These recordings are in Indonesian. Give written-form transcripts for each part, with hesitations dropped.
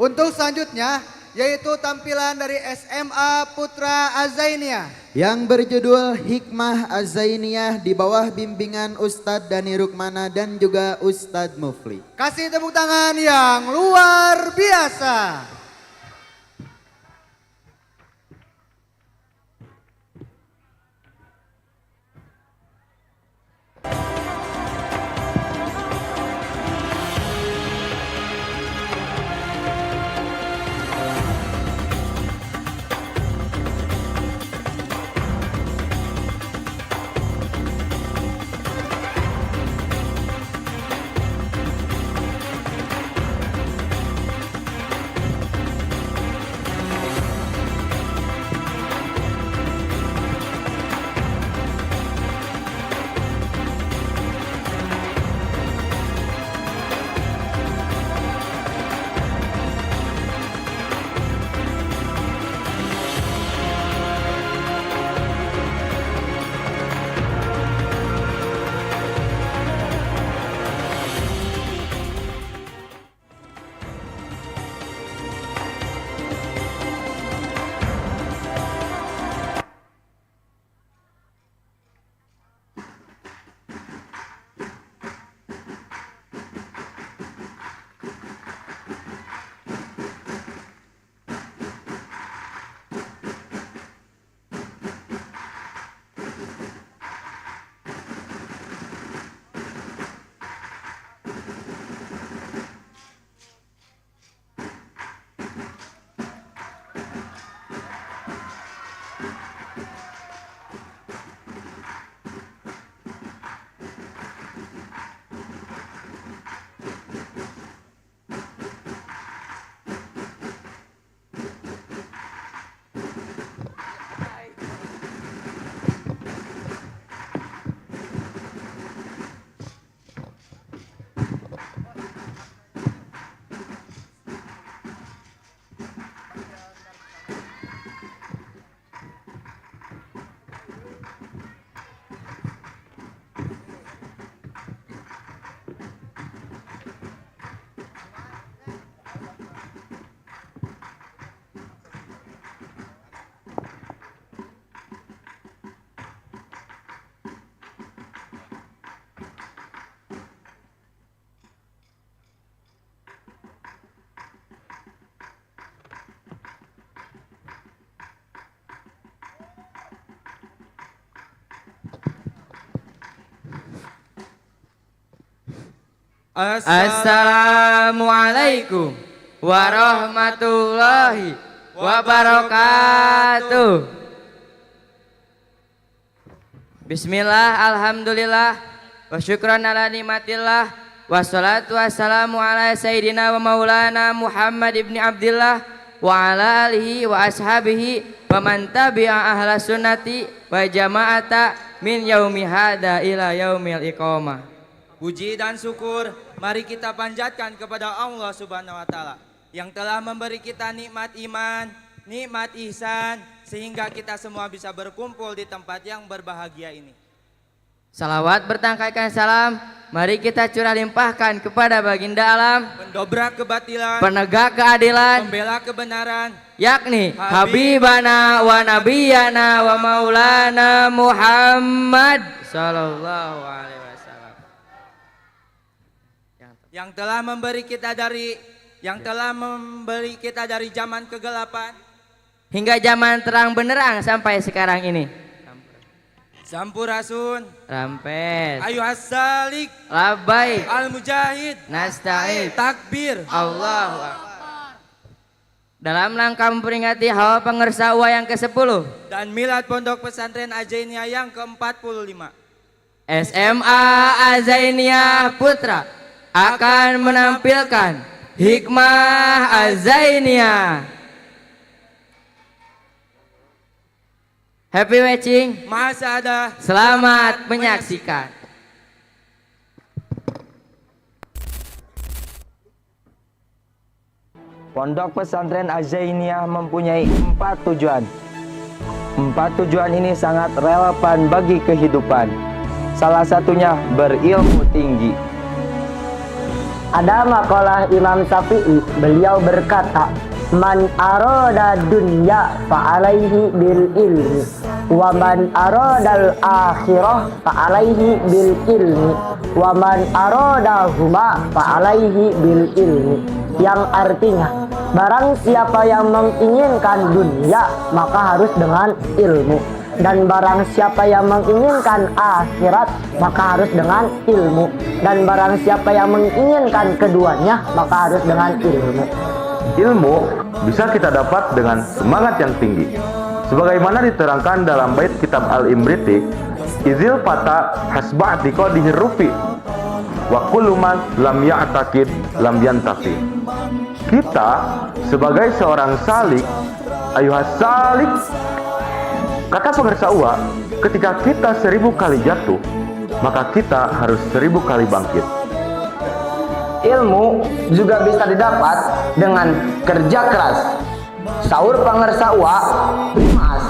Untuk selanjutnya yaitu tampilan dari SMA Putra Azainiyah yang berjudul Hikmah Az-Zainiyah di bawah bimbingan Ustadz Dani Rukmana dan juga Ustadz Mufli. Kasih tepuk tangan yang luar biasa. Assalamualaikum warahmatullahi wabarakatuh. Bismillah, alhamdulillah, wa syukran ala nikmatillah, wassalatu wassalamu ala sayyidina wa maulana Muhammad ibni Abdillah wa ala alihi wa ashabihi wa man tabi'a ahla sunnati wa jama'ata min yaumi hada ila yaumil iqamah. Puji dan syukur mari kita panjatkan kepada Allah Subhanahu wa taala yang telah memberi kita nikmat iman, nikmat ihsan sehingga kita semua bisa berkumpul di tempat yang berbahagia ini. Salawat bertangkaikan salam, mari kita curah limpahkan kepada baginda alam, Pendobrak kebatilan, penegak keadilan, pembela kebenaran, yakni Habibana wa Nabiyana wa Maulana Muhammad sallallahu alaihi wasallam, yang telah memberi kita dari zaman kegelapan hingga zaman terang benderang sampai sekarang ini. Sampurasun, Rampes, ayuhas salik, labbaik, al-mujahid, nasta'in, takbir, Allahu Akbar. Dalam rangka memperingati haul pengersa UA yang ke-10 dan milad Pondok Pesantren Azainiyah yang ke-45, SMA Azainiyah Putra akan menampilkan Hikmah Az-Zainiyah. Happy watching, Mahasada, selamat menyaksikan. Pondok Pesantren Azainiyah mempunyai 4 tujuan. 4 tujuan ini sangat relevan bagi kehidupan. Salah satunya berilmu tinggi. Ada makalah Imam Syafi'i, beliau berkata, man arada dunya fa'alaihi bil ilmi wa man aradal akhirah fa'alaihi bil ilmi wa man arada huma fa'alaihi bil ilmi. Yang artinya, barang siapa yang menginginkan dunia maka harus dengan ilmu, dan barang siapa yang menginginkan akhirat maka harus dengan ilmu, dan barang siapa yang menginginkan keduanya maka harus dengan ilmu. Ilmu bisa kita dapat dengan semangat yang tinggi. Sebagaimana diterangkan dalam bait kitab Al-Imriti, izil fata hasba'ti qadihir rufi wa kullu man lam ya'taqid lam yantafi. Kita sebagai seorang salik, ayuhas salik, kata pengersa uwa, ketika kita 1000 kali jatuh, maka kita harus 1000 kali bangkit. Ilmu juga bisa didapat dengan kerja keras. Saur pangersa uwa, mas.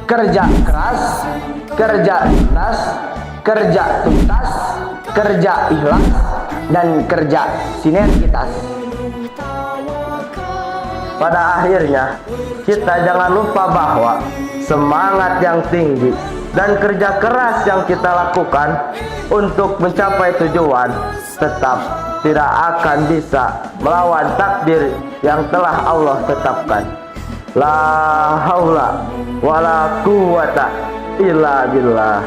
Kerja keras, kerja ikhlas, kerja tuntas, kerja ikhlas, dan kerja sinergitas. Pada akhirnya, kita jangan lupa bahwa semangat yang tinggi dan kerja keras yang kita lakukan untuk mencapai tujuan tetap tidak akan bisa melawan takdir yang telah Allah tetapkan. La haula wala quwata illa billah.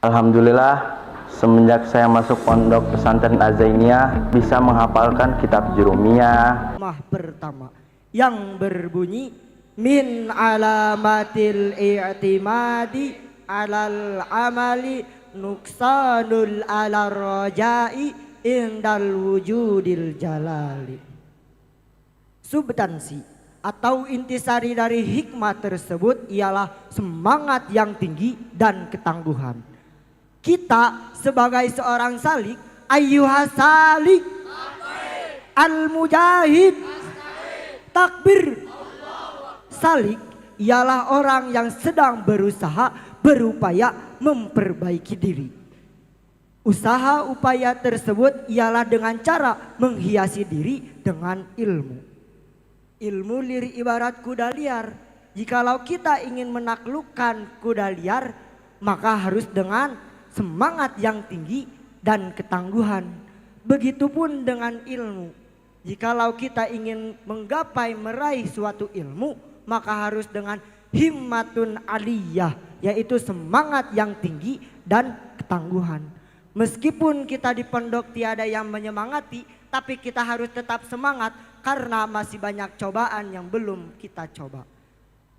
Alhamdulillah, semenjak saya masuk pondok pesantren Az-Zainiyah bisa menghafalkan kitab Jurumiyah. Pertama yang berbunyi min alamatil i'timadi alal amali nuksanul ala rajai indal wujudil jalali. Substansi atau intisari dari hikmah tersebut ialah semangat yang tinggi dan ketangguhan. Kita sebagai seorang salik, ayyuhas salik, al-mujahid, takbir. Salik ialah orang yang sedang berusaha, berupaya memperbaiki diri. Usaha upaya tersebut ialah dengan cara menghiasi diri dengan ilmu. Ilmu lirik ibarat kuda liar. Jikalau kita ingin menaklukkan kuda liar, maka harus dengan semangat yang tinggi dan ketangguhan. Begitupun dengan ilmu. Jikalau kita ingin menggapai meraih suatu ilmu, maka harus dengan himmatun aliyah, yaitu semangat yang tinggi dan ketangguhan. Meskipun kita di pondok tiada yang menyemangati, tapi kita harus tetap semangat karena masih banyak cobaan yang belum kita coba.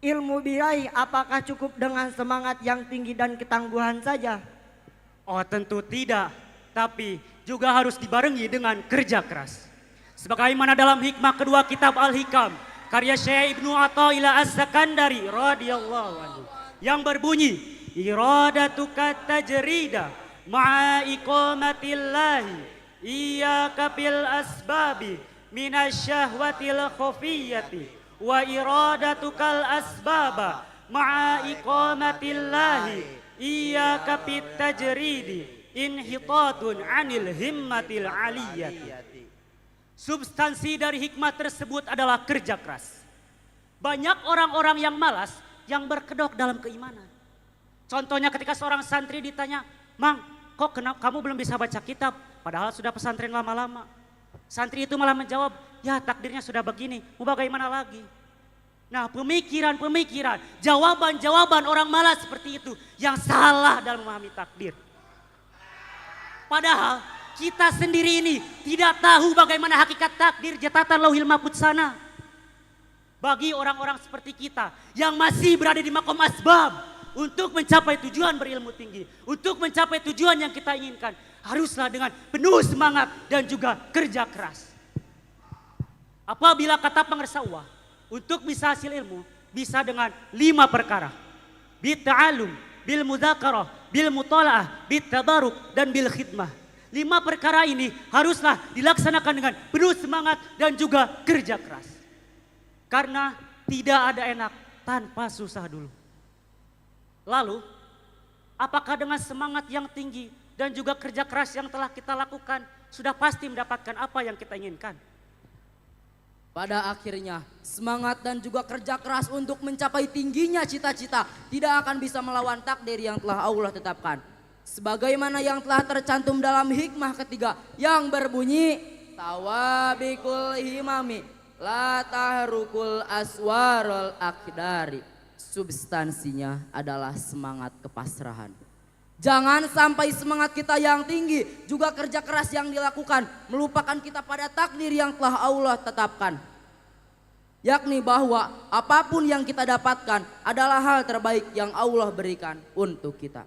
Ilmu diraih apakah cukup dengan semangat yang tinggi dan ketangguhan saja? Oh tentu tidak, tapi juga harus dibarengi dengan kerja keras. Sebagaimana dalam hikmah kedua kitab Al-Hikam karya Syekh Ibnu Athaillah Az-Zakandari radhiyallahu anhu yang berbunyi iradatuka tajrida ma'a iqamatillahi iyyaka bil asbabi minasyahwatil khafiyati wa iradatukal asbaba ma'a iqamatillahi iyyaka bit tajridi inhitatun anil himmatil aliyati. Substansi dari hikmah tersebut adalah kerja keras. Banyak orang-orang yang malas yang berkedok dalam keimanan. Contohnya ketika seorang santri ditanya, "Mang, kok kamu belum bisa baca kitab padahal sudah pesantren lama-lama?" Santri itu malah menjawab, "Ya takdirnya sudah begini, mau bagaimana lagi?" Nah, pemikiran, jawaban-jawaban orang malas seperti itu yang salah dalam memahami takdir. Padahal kita sendiri ini tidak tahu bagaimana hakikat takdir catatan Lauhil Mahfuz sana. Bagi orang-orang seperti kita yang masih berada di makom asbab untuk mencapai tujuan berilmu tinggi, untuk mencapai tujuan yang kita inginkan, haruslah dengan penuh semangat dan juga kerja keras. Apabila kata pengersa uwa, untuk bisa hasil ilmu bisa dengan 5 perkara. Bitta'alum, bil mudzakarah, bil mutalaah, bit tabaruk dan bil khidmah. 5 perkara ini haruslah dilaksanakan dengan penuh semangat dan juga kerja keras. Karena tidak ada enak tanpa susah dulu. Lalu apakah dengan semangat yang tinggi dan juga kerja keras yang telah kita lakukan, sudah pasti mendapatkan apa yang kita inginkan? Pada akhirnya, semangat dan juga kerja keras untuk mencapai tingginya cita-cita tidak akan bisa melawan takdir yang telah Allah tetapkan. Sebagaimana yang telah tercantum dalam hikmah ketiga yang berbunyi, tawabikul himami la tahrukul aswarul akdari. Substansinya adalah semangat kepasrahan. Jangan sampai semangat kita yang tinggi juga kerja keras yang dilakukan melupakan kita pada takdir yang telah Allah tetapkan. Yakni bahwa apapun yang kita dapatkan adalah hal terbaik yang Allah berikan untuk kita.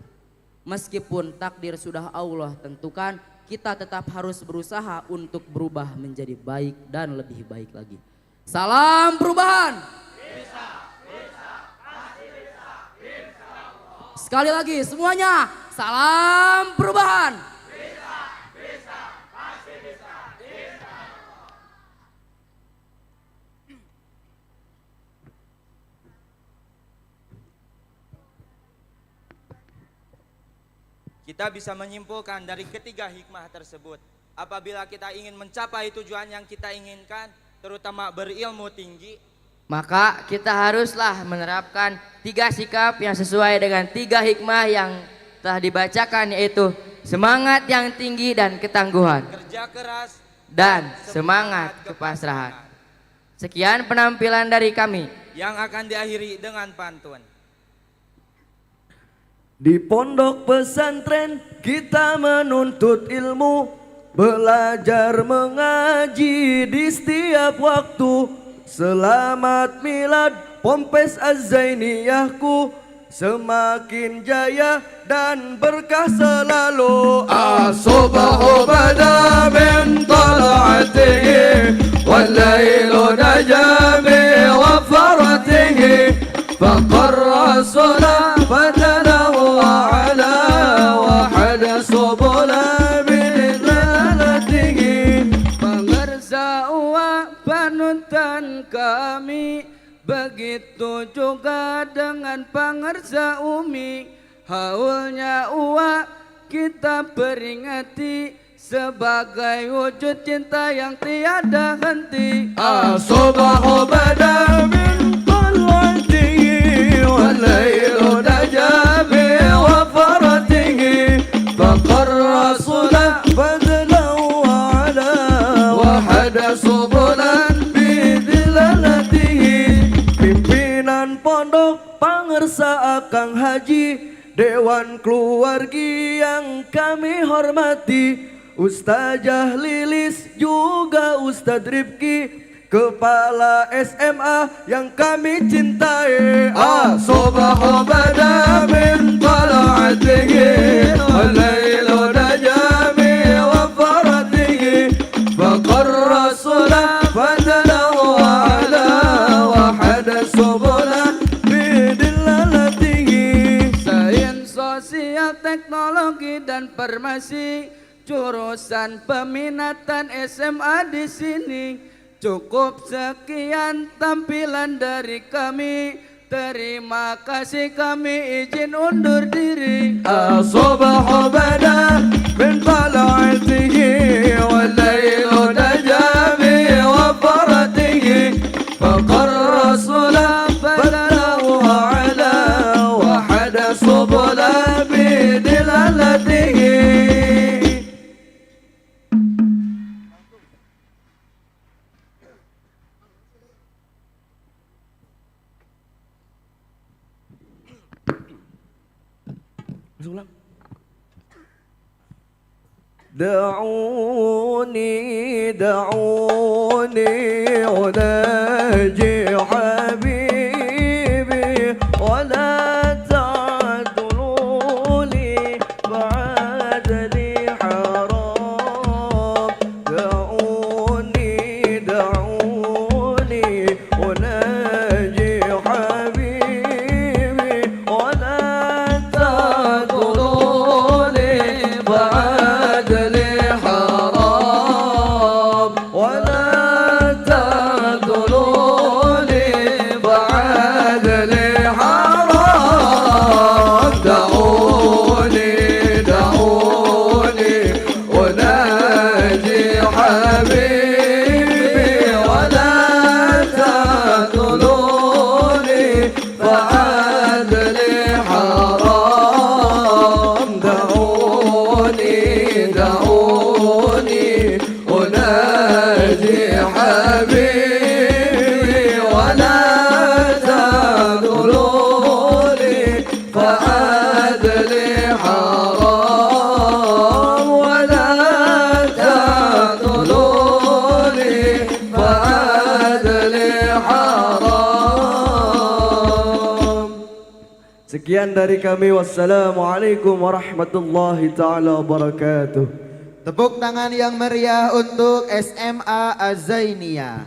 Meskipun takdir sudah Allah tentukan, kita tetap harus berusaha untuk berubah menjadi baik dan lebih baik lagi. Salam perubahan. Sekali lagi semuanya, salam perubahan. Kita bisa menyimpulkan dari ketiga hikmah tersebut, apabila kita ingin mencapai tujuan yang kita inginkan, terutama berilmu tinggi, maka kita haruslah menerapkan 3 sikap yang sesuai dengan 3 hikmah yang telah dibacakan, yaitu semangat yang tinggi dan ketangguhan, kerja keras, dan semangat kepasrahan. Sekian penampilan dari kami yang akan diakhiri dengan pantun. Di pondok pesantren kita menuntut ilmu, belajar mengaji di setiap waktu. Selamat milad Pompes Az-Zainiyahku, semakin jaya dan berkah selalu. As-subahu bada min tala'atihi wal lailu naja bi wafaratihi faqarra sunnah fadalahu ala wahad subula bidlalatihi. Pengersa uwa panutan kami, begitu juga dengan pengersa umi. Haulnya uwa kita peringati sebagai wujud cinta yang tiada henti. As-subahu bada min tal'atihi wal lailu naja bi wafaratihi faqarra sunnah fadlahu ala wahada subulan bidlalatihi. Pimpinan pondok pangersa Akang Haji, Dewan keluargi yang kami hormati, Ustazah Lilis juga Ustadz Rifki, Kepala SMA yang kami cintai. As-subahu bada min tala'atihi wal lailu naja bi wafaratihi faqarra sunnah fadalahu ala wahada subulan bidlalatihi. Sains sosial teknologi dan farmasi, jurusan peminatan SMA di sini. Cukup sekian tampilan dari kami. Terima kasih, kami izin undur diri. As-subahu bada min tala'atihi wal lailu naja bi wafaratihi faqarra sunnah fadalahu ala wahada subula bidlalatihi. دعوني دعوني أناجي حبيبي ولا تعدلوا لي بعد لي حرام. دعوني دعوني أناجي حبيبي ولا تعدلوا لي بعد لي حرام ولا تعدلوا فعاد لي حرام ولا تقتلوني فعاد لي حرام. Sekian dari kami. Wassalamualaikum warahmatullahi taala wabarakatuh. Tepuk tangan yang meriah untuk SMA Az-Zainiyah.